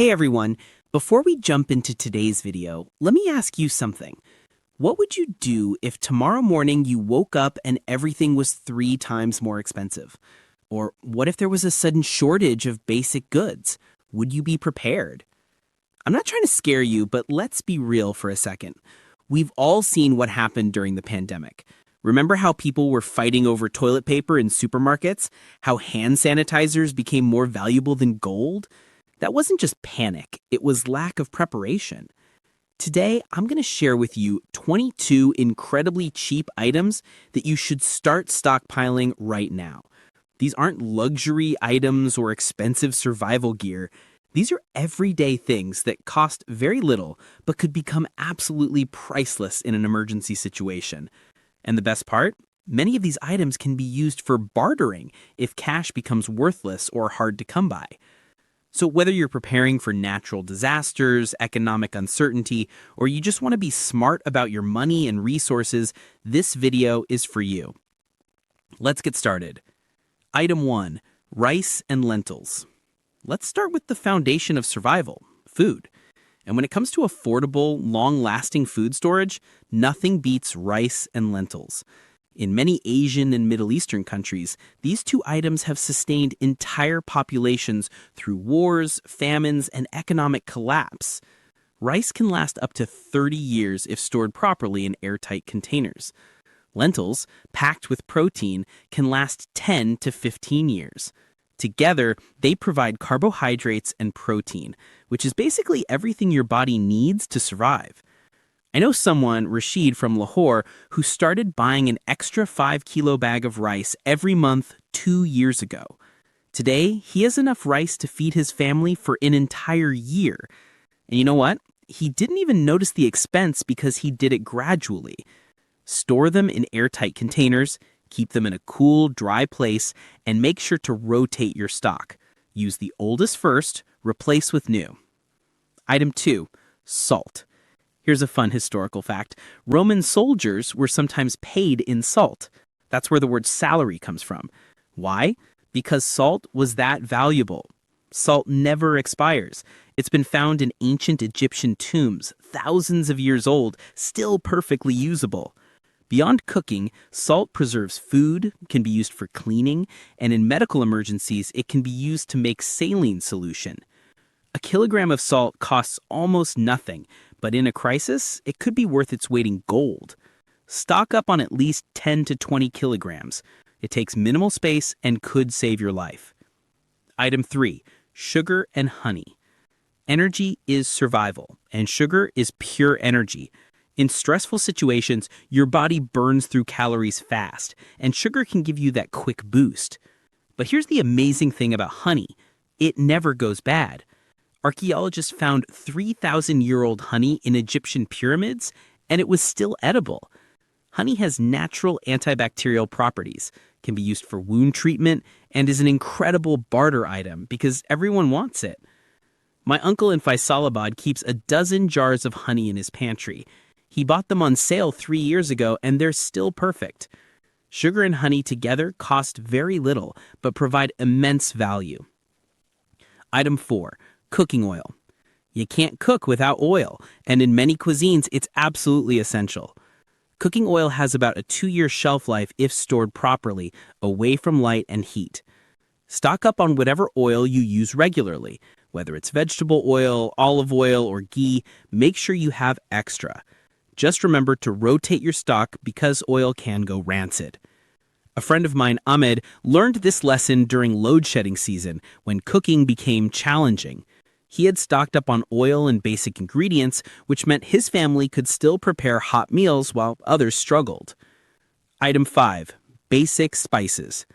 Hey everyone, before we jump into today's video, let me ask you something. What would you do if tomorrow morning you woke up and everything was 3 times more expensive? Or what if there was a sudden shortage of basic goods? Would you be prepared? I'm not trying to scare you, but let's be real for a second. We've all seen what happened during the pandemic. Remember how people were fighting over toilet paper in supermarkets? How hand sanitizers became more valuable than gold? That wasn't just panic, it was lack of preparation. Today, I'm going to share with you 22 incredibly cheap items that you should start stockpiling right now. These aren't luxury items or expensive survival gear. These are everyday things that cost very little but could become absolutely priceless in an emergency situation. And the best part? Many of these items can be used for bartering if cash becomes worthless or hard to come by. So whether you're preparing for natural disasters, economic uncertainty, or you just want to be smart about your money and resources, this video is for you. Let's get started. Item 1. Rice and lentils. Let's start with the foundation of survival, food. And when it comes to affordable, long-lasting food storage, nothing beats rice and lentils. In many Asian and Middle Eastern countries, these two items have sustained entire populations through wars, famines, and economic collapse. Rice can last up to 30 years if stored properly in airtight containers. Lentils, packed with protein, can last 10 to 15 years. Together, they provide carbohydrates and protein, which is basically everything your body needs to survive. I know someone, Rashid from Lahore, who started buying an extra 5-kilo bag of rice every month 2 years ago. Today, he has enough rice to feed his family for an entire year. And you know what? He didn't even notice the expense because he did it gradually. Store them in airtight containers, keep them in a cool, dry place, and make sure to rotate your stock. Use the oldest first, replace with new. Item 2. Salt. Here's a fun historical fact. Roman soldiers were sometimes paid in salt. That's where the word salary comes from. Why? Because salt was that valuable. Salt never expires. It's been found in ancient Egyptian tombs, thousands of years old, still perfectly usable. Beyond cooking, salt preserves food, can be used for cleaning, and in medical emergencies, it can be used to make saline solution. A kilogram of salt costs almost nothing, but in a crisis, it could be worth its weight in gold. Stock up on at least 10 to 20 kilograms. It takes minimal space and could save your life. Item 3. Sugar and honey. Energy is survival, and sugar is pure energy. In stressful situations, your body burns through calories fast, and sugar can give you that quick boost. But here's the amazing thing about honey. It never goes bad. Archaeologists found 3,000-year-old honey in Egyptian pyramids, and it was still edible. Honey has natural antibacterial properties, can be used for wound treatment, and is an incredible barter item because everyone wants it. My uncle in Faisalabad keeps a dozen jars of honey in his pantry. He bought them on sale 3 years ago, and they're still perfect. Sugar and honey together cost very little, but provide immense value. Item 4. Cooking oil. You can't cook without oil, and in many cuisines, it's absolutely essential. Cooking oil has about a 2-year shelf life if stored properly, away from light and heat. Stock up on whatever oil you use regularly. Whether it's vegetable oil, olive oil, or ghee, make sure you have extra. Just remember to rotate your stock because oil can go rancid. A friend of mine, Ahmed, learned this lesson during load-shedding season when cooking became challenging. He had stocked up on oil and basic ingredients, which meant his family could still prepare hot meals while others struggled. Item 5. Basic spices.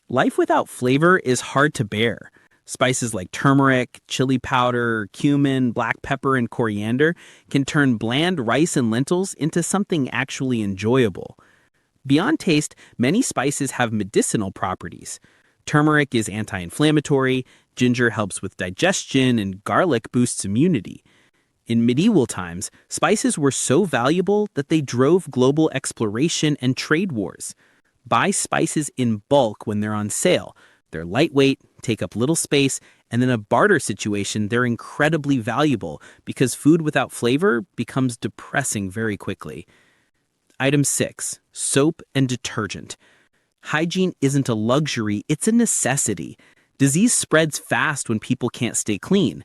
Life without flavor is hard to bear. Spices like turmeric, chili powder, cumin, black pepper, and coriander can turn bland rice and lentils into something actually enjoyable. Beyond taste, many spices have medicinal properties. Turmeric is anti-inflammatory, ginger helps with digestion, and garlic boosts immunity. In medieval times, spices were so valuable that they drove global exploration and trade wars. Buy spices in bulk when they're on sale. They're lightweight, take up little space, and in a barter situation, they're incredibly valuable because food without flavor becomes depressing very quickly. Item 6. Soap and detergent. Hygiene isn't a luxury, it's a necessity. Disease spreads fast when people can't stay clean.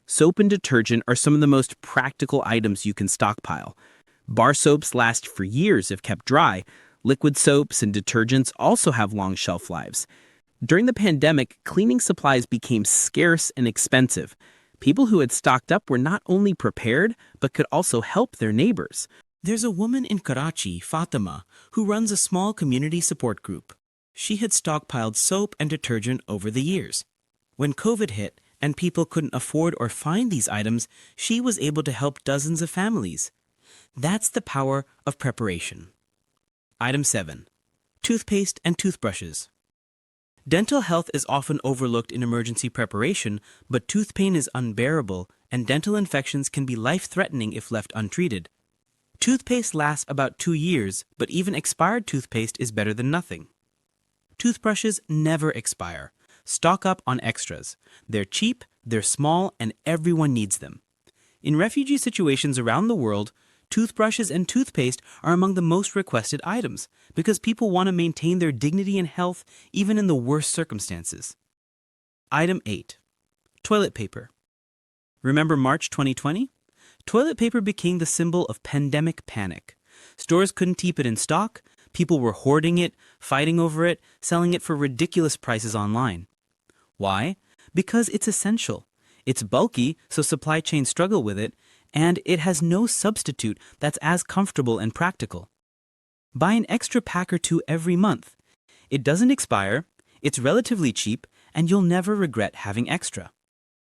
Soap and detergent are some of the most practical items you can stockpile. Bar soaps last for years if kept dry. Liquid soaps and detergents also have long shelf lives. During the pandemic, cleaning supplies became scarce and expensive. People who had stocked up were not only prepared, but could also help their neighbors. There's a woman in Karachi, Fatima, who runs a small community support group. She had stockpiled soap and detergent over the years. When COVID hit and people couldn't afford or find these items, she was able to help dozens of families. That's the power of preparation. Item 7. Toothpaste and toothbrushes. Dental health is often overlooked in emergency preparation, but tooth pain is unbearable and dental infections can be life-threatening if left untreated. Toothpaste lasts about 2 years, but even expired toothpaste is better than nothing. Toothbrushes never expire. Stock up on extras. They're cheap, they're small, and everyone needs them. In refugee situations around the world, toothbrushes and toothpaste are among the most requested items because people want to maintain their dignity and health even in the worst circumstances. Item 8. Toilet paper. Remember March 2020? Toilet paper became the symbol of pandemic panic. Stores couldn't keep it in stock, people were hoarding it, fighting over it, selling it for ridiculous prices online. Why? Because it's essential. It's bulky, so supply chains struggle with it, and it has no substitute that's as comfortable and practical. Buy an extra pack or two every month. It doesn't expire, it's relatively cheap, and you'll never regret having extra.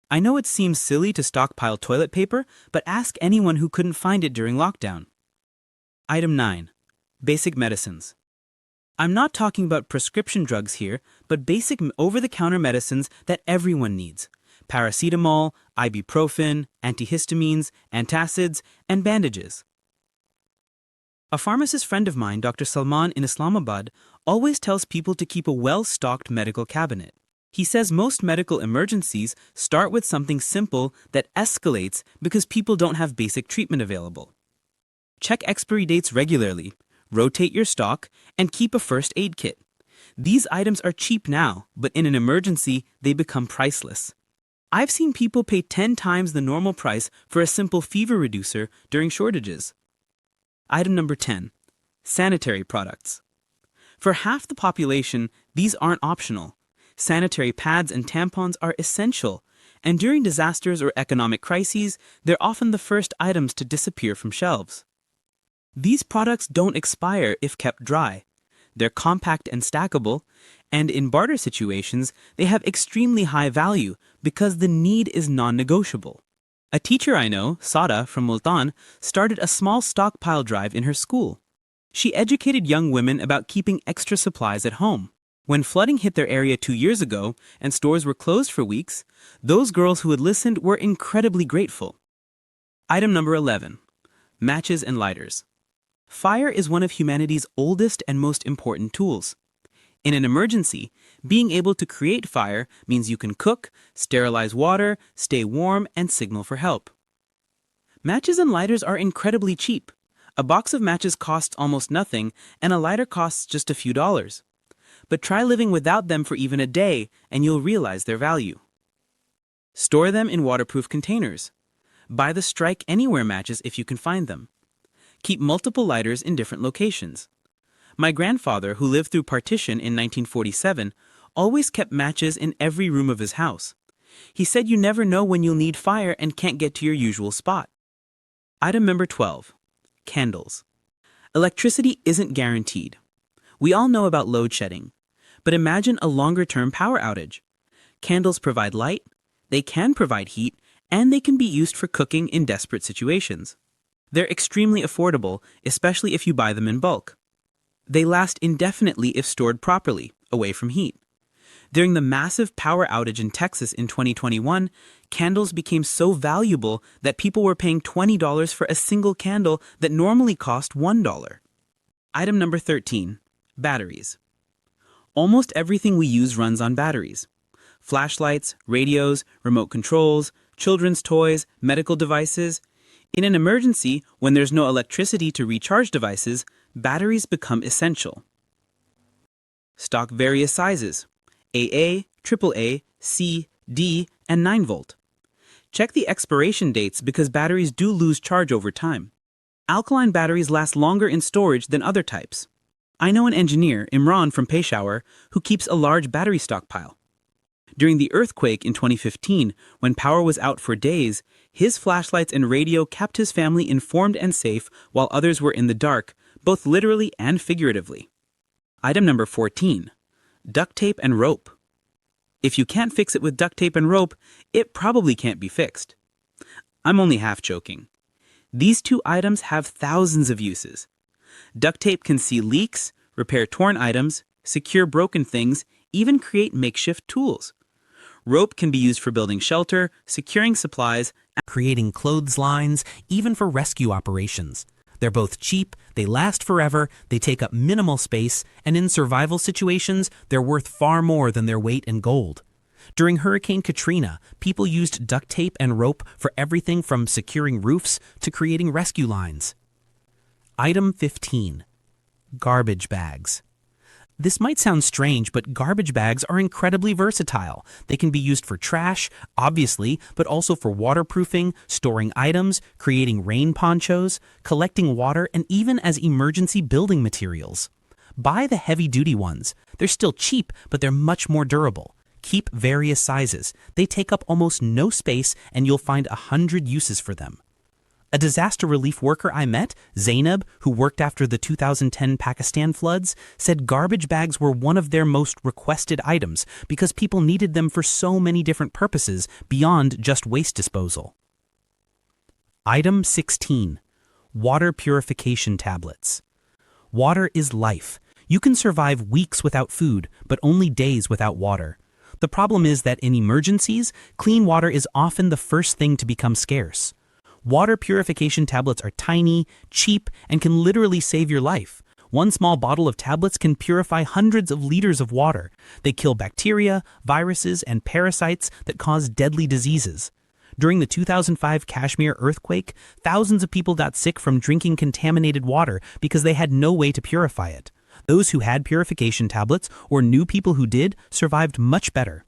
I know it seems silly to stockpile toilet paper, but ask anyone who couldn't find it during lockdown. Item 9. Basic medicines. I'm not talking about prescription drugs here, but basic over-the-counter medicines that everyone needs. Paracetamol, ibuprofen, antihistamines, antacids, and bandages. A pharmacist friend of mine, Dr. Salman in Islamabad, always tells people to keep a well-stocked medical cabinet. He says most medical emergencies start with something simple that escalates because people don't have basic treatment available. Check expiry dates regularly, rotate your stock, and keep a first aid kit. These items are cheap now, but in an emergency, they become priceless. I've seen people pay 10 times the normal price for a simple fever reducer during shortages. Item number 10. Sanitary products. For half the population, these aren't optional. Sanitary pads and tampons are essential, and during disasters or economic crises, they're often the first items to disappear from shelves. These products don't expire if kept dry. They're compact and stackable, and in barter situations, they have extremely high value because the need is non-negotiable. A teacher I know, Sada from Multan, started a small stockpile drive in her school. She educated young women about keeping extra supplies at home. When flooding hit their area 2 years ago and stores were closed for weeks, those girls who had listened were incredibly grateful. Item number 11. Matches and lighters. Fire is one of humanity's oldest and most important tools. In an emergency, being able to create fire means you can cook, sterilize water, stay warm, and signal for help. Matches and lighters are incredibly cheap. A box of matches costs almost nothing, and a lighter costs just a few dollars. But try living without them for even a day, and you'll realize their value. Store them in waterproof containers. Buy the Strike Anywhere matches if you can find them. Keep multiple lighters in different locations. My grandfather, who lived through partition in 1947, always kept matches in every room of his house. He said you never know when you'll need fire and can't get to your usual spot. Item number 12. Candles. Electricity isn't guaranteed. We all know about load shedding, but imagine a longer-term power outage. Candles provide light, they can provide heat, and they can be used for cooking in desperate situations. They're extremely affordable, especially if you buy them in bulk. They last indefinitely if stored properly, away from heat. During the massive power outage in Texas in 2021, candles became so valuable that people were paying $20 for a single candle that normally cost $1. Item number 13. Batteries. Almost everything we use runs on batteries. Flashlights, radios, remote controls, children's toys, medical devices. In an emergency, when there's no electricity to recharge devices, batteries become essential. Stock various sizes: AA, AAA, C, D, and 9-volt. Check the expiration dates because batteries do lose charge over time. Alkaline batteries last longer in storage than other types. I know an engineer, Imran from Peshawar, who keeps a large battery stockpile. During the earthquake in 2015, when power was out for days, his flashlights and radio kept his family informed and safe while others were in the dark, both literally and figuratively. Item number 14. Duct tape and rope. If you can't fix it with duct tape and rope, it probably can't be fixed. I'm only half joking. These two items have thousands of uses. Duct tape can see leaks, repair torn items, secure broken things, even create makeshift tools. Rope can be used for building shelter, securing supplies, and creating clotheslines, even for rescue operations. They're both cheap, they last forever, they take up minimal space, and in survival situations, they're worth far more than their weight in gold. During Hurricane Katrina, people used duct tape and rope for everything from securing roofs to creating rescue lines. Item 15. Garbage bags. This might sound strange, but garbage bags are incredibly versatile. They can be used for trash, obviously, but also for waterproofing, storing items, creating rain ponchos, collecting water, and even as emergency building materials. Buy the heavy-duty ones. They're still cheap, but they're much more durable. Keep various sizes. They take up almost no space, and you'll find 100 uses for them. A disaster relief worker I met, Zainab, who worked after the 2010 Pakistan floods, said garbage bags were one of their most requested items because people needed them for so many different purposes beyond just waste disposal. Item 16. Water purification tablets. Water is life. You can survive weeks without food, but only days without water. The problem is that in emergencies, clean water is often the first thing to become scarce. Water purification tablets are tiny, cheap, and can literally save your life. One small bottle of tablets can purify hundreds of liters of water. They kill bacteria, viruses, and parasites that cause deadly diseases. During the 2005 Kashmir earthquake, thousands of people got sick from drinking contaminated water because they had no way to purify it. Those who had purification tablets, or knew people who did, survived much better.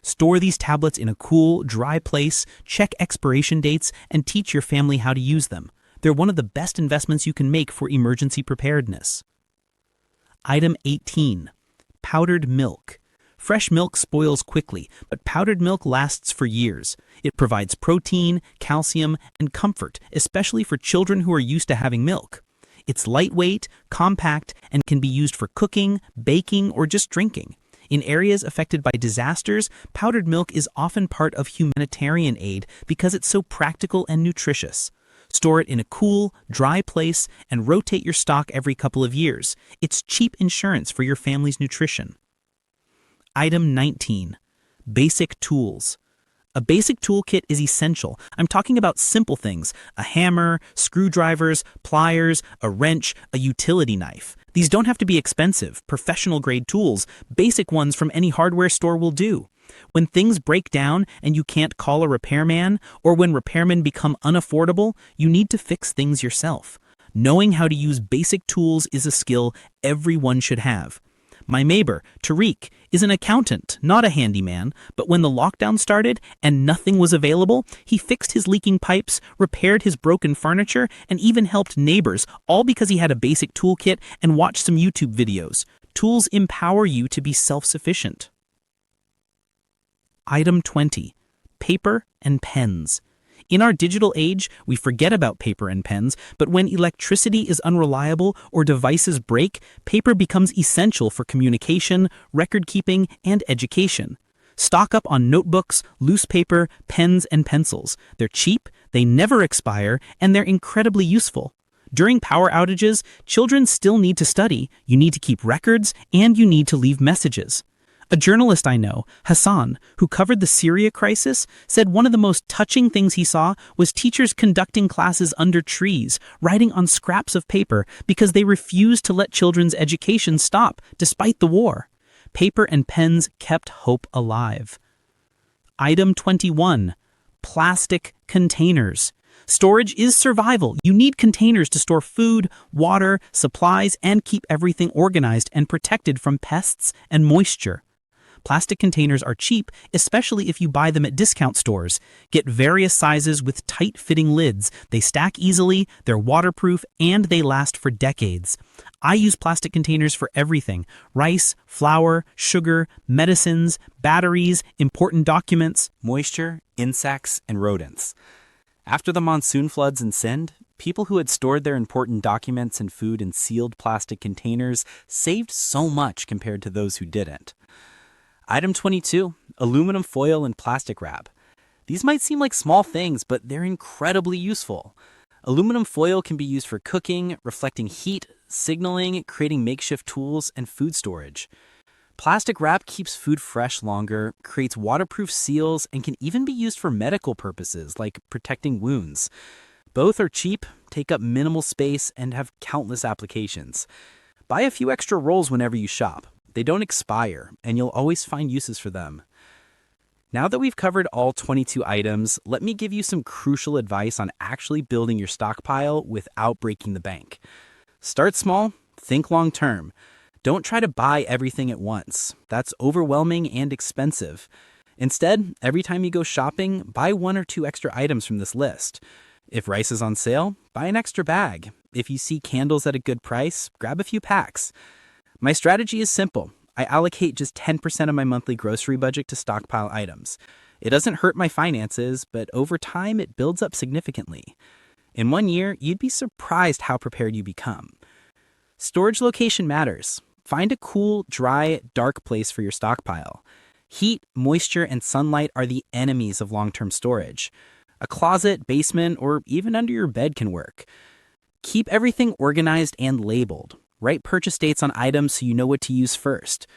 Store these tablets in a cool, dry place, check expiration dates, and teach your family how to use them. They're one of the best investments you can make for emergency preparedness. Item 18. Powdered milk. Fresh milk spoils quickly, but powdered milk lasts for years. It provides protein, calcium, and comfort, especially for children who are used to having milk. It's lightweight, compact, and can be used for cooking, baking, or just drinking. In areas affected by disasters, powdered milk is often part of humanitarian aid because it's so practical and nutritious. Store it in a cool, dry place and rotate your stock every couple of years. It's cheap insurance for your family's nutrition. Item 19. Basic tools. A basic toolkit is essential. I'm talking about simple things: a hammer, screwdrivers, pliers, a wrench, a utility knife. These don't have to be expensive, professional-grade tools. Basic ones from any hardware store will do. When things break down and you can't call a repairman, or when repairmen become unaffordable, you need to fix things yourself. Knowing how to use basic tools is a skill everyone should have. My neighbor, Tariq, is an accountant, not a handyman, but when the lockdown started and nothing was available, he fixed his leaking pipes, repaired his broken furniture, and even helped neighbors, all because he had a basic toolkit and watched some YouTube videos. Tools empower you to be self-sufficient. Item 20. Paper and pens. In our digital age, we forget about paper and pens, but when electricity is unreliable or devices break, paper becomes essential for communication, record-keeping, and education. Stock up on notebooks, loose paper, pens, and pencils. They're cheap, they never expire, and they're incredibly useful. During power outages, children still need to study, you need to keep records, and you need to leave messages. A journalist I know, Hassan, who covered the Syria crisis, said one of the most touching things he saw was teachers conducting classes under trees, writing on scraps of paper because they refused to let children's education stop despite the war. Paper and pens kept hope alive. Item 21. Plastic containers. Storage is survival. You need containers to store food, water, supplies, and keep everything organized and protected from pests and moisture. Plastic containers are cheap, especially if you buy them at discount stores. Get various sizes with tight-fitting lids. They stack easily, they're waterproof, and they last for decades. I use plastic containers for everything: rice, flour, sugar, medicines, batteries, important documents, moisture, insects, and rodents. After the monsoon floods in Sindh, people who had stored their important documents and food in sealed plastic containers saved so much compared to those who didn't. Item 22, aluminum foil and plastic wrap. These might seem like small things, but they're incredibly useful. Aluminum foil can be used for cooking, reflecting heat, signaling, creating makeshift tools, and food storage. Plastic wrap keeps food fresh longer, creates waterproof seals, and can even be used for medical purposes like protecting wounds. Both are cheap, take up minimal space, and have countless applications. Buy a few extra rolls whenever you shop. They don't expire, and you'll always find uses for them. Now that we've covered all 22 items, let me give you some crucial advice on actually building your stockpile without breaking the bank. Start small, think long term. Don't try to buy everything at once. That's overwhelming and expensive. Instead, every time you go shopping, buy 1 or 2 extra items from this list. If rice is on sale, buy an extra bag. If you see candles at a good price, grab a few packs. My strategy is simple. I allocate just 10% of my monthly grocery budget to stockpile items. It doesn't hurt my finances, but over time it builds up significantly. In 1 year, you'd be surprised how prepared you become. Storage location matters. Find a cool, dry, dark place for your stockpile. Heat, moisture, and sunlight are the enemies of long-term storage. A closet, basement, or even under your bed can work. Keep everything organized and labeled. Write purchase dates on items so you know what to use first.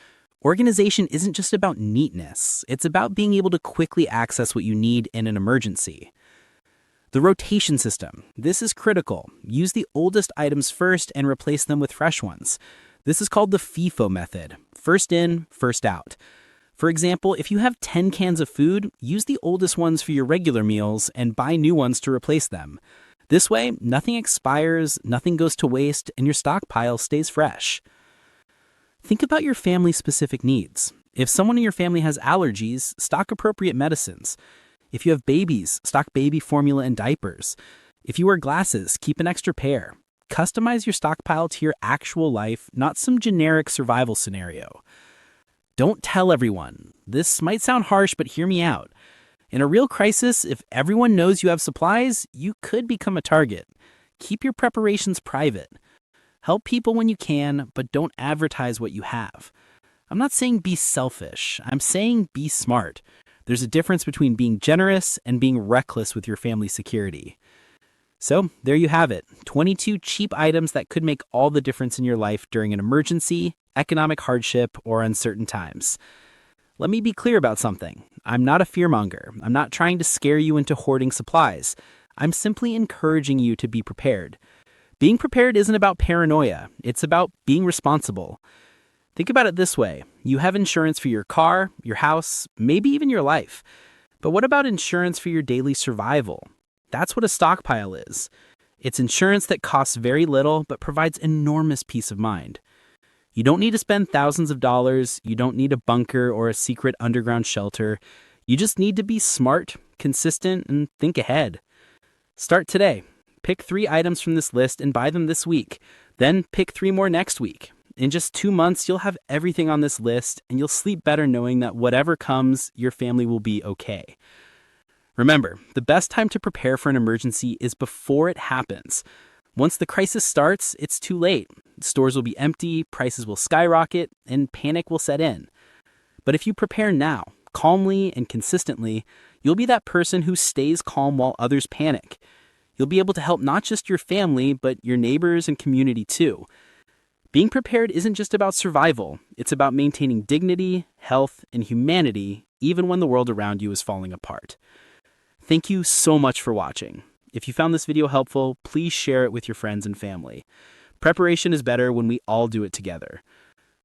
Organization isn't just about neatness. It's about being able to quickly access what you need in an emergency. The rotation system. This is critical. Use the oldest items first and replace them with fresh ones. This is called the FIFO method. First in, first out. For example, if you have 10 cans of food, use the oldest ones for your regular meals and buy new ones to replace them. This way, nothing expires, nothing goes to waste, and your stockpile stays fresh. Think about your family's specific needs. If someone in your family has allergies, stock appropriate medicines. If you have babies, stock baby formula and diapers. If you wear glasses, keep an extra pair. Customize your stockpile to your actual life, not some generic survival scenario. Don't tell everyone. This might sound harsh, but hear me out. In a real crisis, if everyone knows you have supplies, you could become a target. Keep your preparations private. Help people when you can, but don't advertise what you have. I'm not saying be selfish. I'm saying be smart. There's a difference between being generous and being reckless with your family's security. So, there you have it. 22 cheap items that could make all the difference in your life during an emergency, economic hardship, or uncertain times. Let me be clear about something. I'm not a fearmonger. I'm not trying to scare you into hoarding supplies. I'm simply encouraging you to be prepared. Being prepared isn't about paranoia. It's about being responsible. Think about it this way. You have insurance for your car, your house, maybe even your life. But what about insurance for your daily survival? That's what a stockpile is. It's insurance that costs very little but provides enormous peace of mind. You don't need to spend thousands of dollars. You don't need a bunker or a secret underground shelter. You just need to be smart, consistent, and think ahead. Start today. Pick 3 items from this list and buy them this week. Then pick 3 more next week. In just 2 months, you'll have everything on this list, and you'll sleep better knowing that whatever comes, your family will be okay. Remember, the best time to prepare for an emergency is before it happens. Once the crisis starts, it's too late. Stores will be empty, prices will skyrocket, and panic will set in. But if you prepare now, calmly and consistently, you'll be that person who stays calm while others panic. You'll be able to help not just your family, but your neighbors and community too. Being prepared isn't just about survival. It's about maintaining dignity, health, and humanity, even when the world around you is falling apart. Thank you so much for watching. If you found this video helpful, please share it with your friends and family. Preparation is better when we all do it together.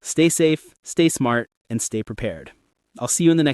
Stay safe, stay smart, and stay prepared. I'll see you in the next